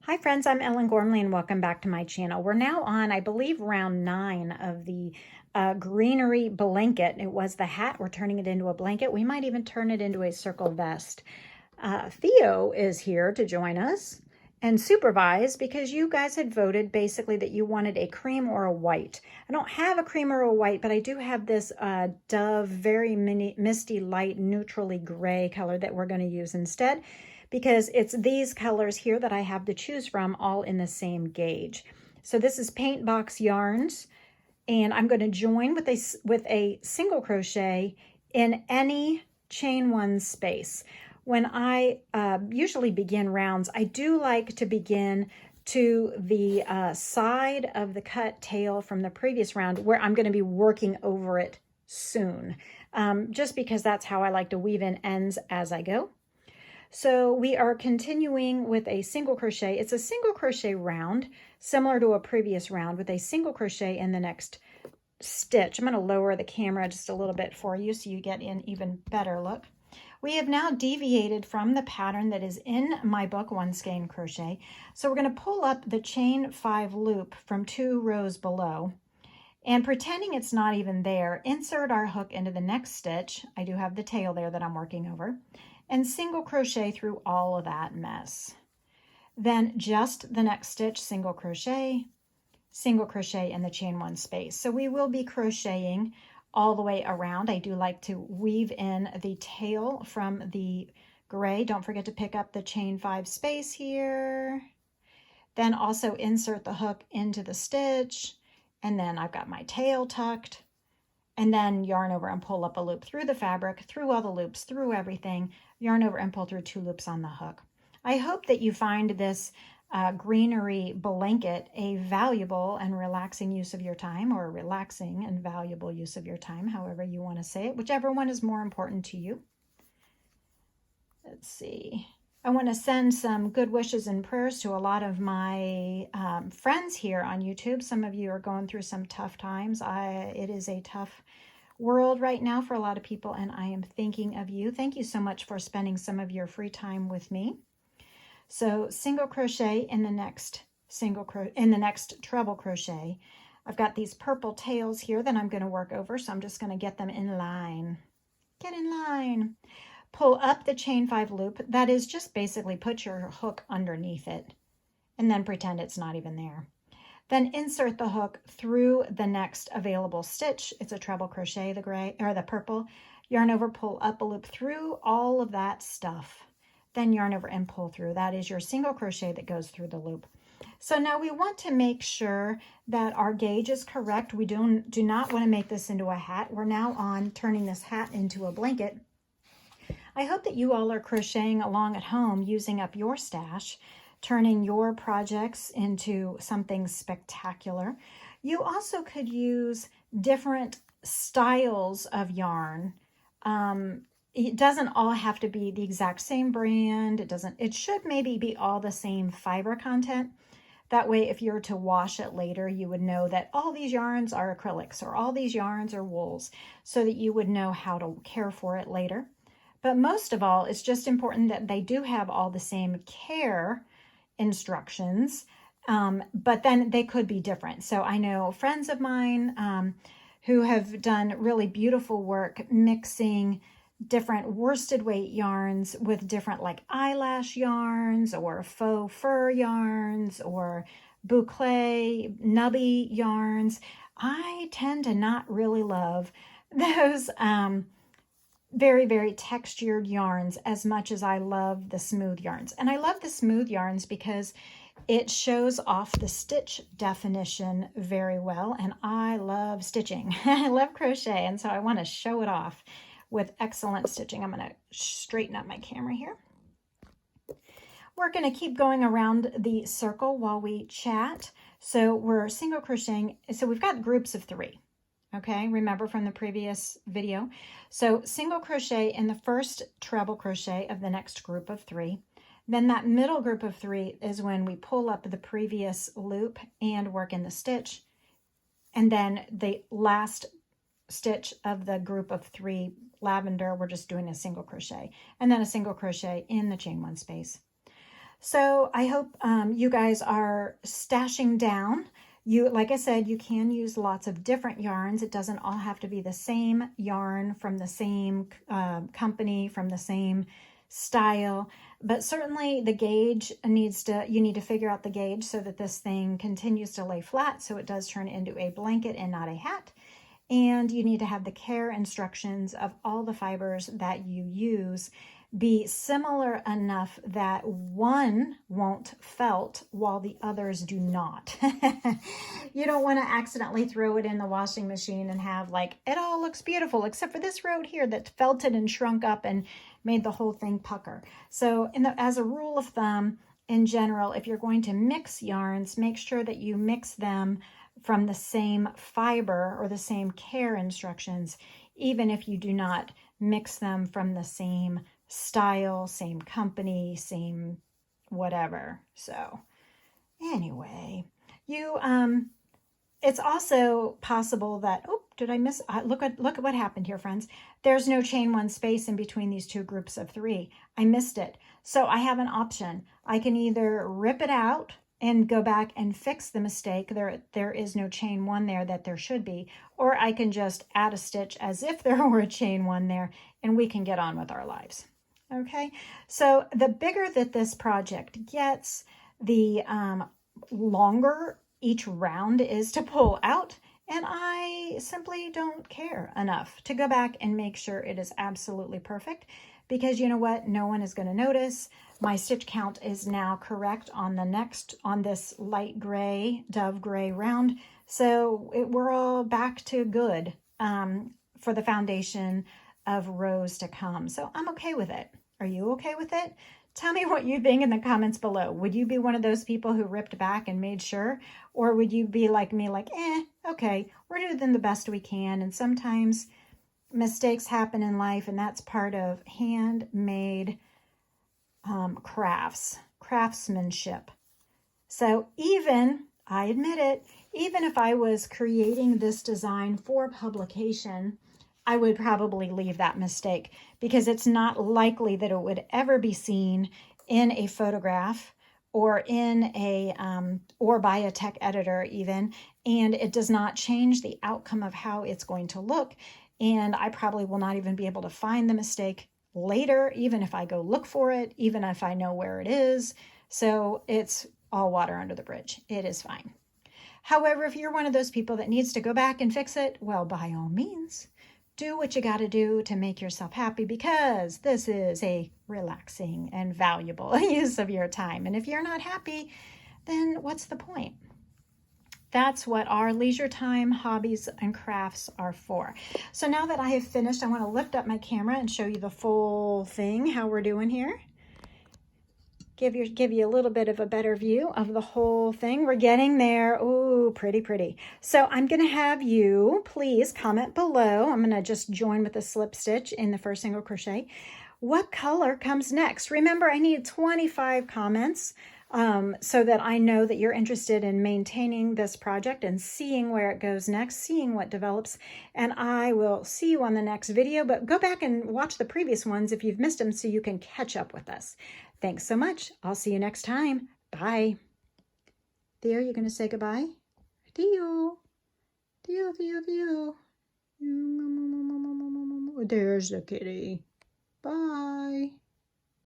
Hi friends, I'm Ellen Gormley and welcome back to my channel. We're now on, I believe, round 9 of the Greenery Blanket. It was the hat. We're turning it into a blanket. We might even turn it into a circle vest. Theo is here to join us and supervise because you guys had voted basically that you wanted a cream or a white. I don't have a cream or a white, but I do have this Dove very misty light neutrally gray color that we're going to use instead, because it's these colors here that I have to choose from, all in the same gauge. So this is Paint Box Yarns, and I'm going to join with a single crochet in any chain one space. When I usually begin rounds, I do like to begin to the side of the cut tail from the previous round, where I'm going to be working over it soon, just because that's how I like to weave in ends as I go. So we are continuing with a single crochet. It's a single crochet round, similar to a previous round, with a single crochet in the next stitch. I'm going to lower the camera just a little bit for you so you get an even better look. We have now deviated from the pattern that is in my book, One Skein Crochet. So we're going to pull up the chain 5 loop from 2 rows below, and pretending it's not even there, insert our hook into the next stitch. I do have the tail there that I'm working over, and single crochet through all of that mess. Then just the next stitch, single crochet in the chain 1 space. So we will be crocheting all the way around. I do like to weave in the tail from the gray. Don't forget to pick up the chain 5 space here. Then also insert the hook into the stitch, and then I've got my tail tucked, and then yarn over and pull up a loop through the fabric, through all the loops, through everything, yarn over and pull through 2 loops on the hook. I hope that you find this Greenery Blanket a valuable and relaxing use of your time, or a relaxing and valuable use of your time, however you want to say it, whichever one is more important to you. Let's see. I want to send some good wishes and prayers to a lot of my friends here on YouTube. Some of you are going through some tough times. It is a tough world right now for a lot of people, and I am thinking of you. Thank you so much for spending some of your free time with me. So single crochet in the next treble crochet. I've got these purple tails here that I'm going to work over, so I'm just going to get them in line. Get in line. Pull up the chain 5 loop. That is just basically put your hook underneath it and then pretend it's not even there. Then insert the hook through the next available stitch. It's a treble crochet, the gray or the purple. Yarn over, pull up a loop through all of that stuff. Then yarn over and pull through. That is your single crochet that goes through the loop. So now we want to make sure that our gauge is correct. We do not want to make this into a hat. We're now on turning this hat into a blanket. I hope that you all are crocheting along at home, using up your stash, turning your projects into something spectacular. You also could use different styles of yarn. It doesn't all have to be the exact same brand. It should maybe be all the same fiber content. That way, if you're to wash it later, you would know that all these yarns are acrylics or all these yarns are wools, so that you would know how to care for it later. But most of all, it's just important that they do have all the same care instructions, but then they could be different. So I know friends of mine who have done really beautiful work mixing different worsted weight yarns with different, like, eyelash yarns or faux fur yarns or boucle nubby yarns. I tend to not really love those very, very textured yarns as much as I love the smooth yarns. And I love the smooth yarns because it shows off the stitch definition very well. And I love stitching. I love crochet. And so I want to show it off with excellent stitching. I'm going to straighten up my camera here. We're going to keep going around the circle while we chat. So we're single crocheting. So we've got groups of 3. Okay, remember from the previous video. So single crochet in the first treble crochet of the next group of 3. Then that middle group of 3 is when we pull up the previous loop and work in the stitch. And then the last stitch of the group of 3 lavender, we're just doing a single crochet. And then a single crochet in the chain 1 space. So I hope you guys are stashing down. Like I said, you can use lots of different yarns. It doesn't all have to be the same yarn from the same company, from the same style, but certainly the gauge you need to figure out the gauge so that this thing continues to lay flat so it does turn into a blanket and not a hat. And you need to have the care instructions of all the fibers that you use be similar enough that one won't felt while the others do not. You don't want to accidentally throw it in the washing machine and have like, it all looks beautiful except for this row here that felted and shrunk up and made the whole thing pucker. So as a rule of thumb, in general, if you're going to mix yarns, make sure that you mix them from the same fiber or the same care instructions, even if you do not mix them from the same style, same company, same whatever. So anyway, it's also possible that, oh, did I miss? Look at what happened here, friends. There's no chain one space in between these two groups of three. I missed it. So I have an option. I can either rip it out and go back and fix the mistake. There is no chain one there that there should be, or I can just add a stitch as if there were a chain one there, and we can get on with our lives. Okay, so the bigger that this project gets, the longer each round is to pull out, and I simply don't care enough to go back and make sure it is absolutely perfect, because you know what, no one is going to notice. My stitch count is now correct on this light gray, dove gray round, so we're all back to good for the foundation of rows to come. So I'm okay with it. Are you okay with it? Tell me what you think in the comments below. Would you be one of those people who ripped back and made sure? Or would you be like me, like, okay, we're doing the best we can. And sometimes mistakes happen in life, and that's part of handmade craftsmanship. So I admit it, even if I was creating this design for publication, I would probably leave that mistake, because it's not likely that it would ever be seen in a photograph or in or by a tech editor even, and it does not change the outcome of how it's going to look. And I probably will not even be able to find the mistake later, even if I go look for it, even if I know where it is. So it's all water under the bridge. It is fine. However, if you're one of those people that needs to go back and fix it, well, by all means, do what you got to do to make yourself happy, because this is a relaxing and valuable use of your time. And if you're not happy, then what's the point? That's what our leisure time hobbies and crafts are for. So now that I have finished, I want to lift up my camera and show you the full thing, how we're doing here. Give you a little bit of a better view of the whole thing. We're getting there. Oh, pretty, pretty. So I'm going to have you please comment below. I'm going to just join with a slip stitch in the first single crochet. What color comes next? Remember, I need 25 comments so that I know that you're interested in maintaining this project and seeing where it goes next, seeing what develops. And I will see you on the next video, but go back and watch the previous ones if you've missed them so you can catch up with us. Thanks so much. I'll see you next time. Bye. Theo, you're going to say goodbye? Theo. Theo, Theo, Theo. There's the kitty. Bye.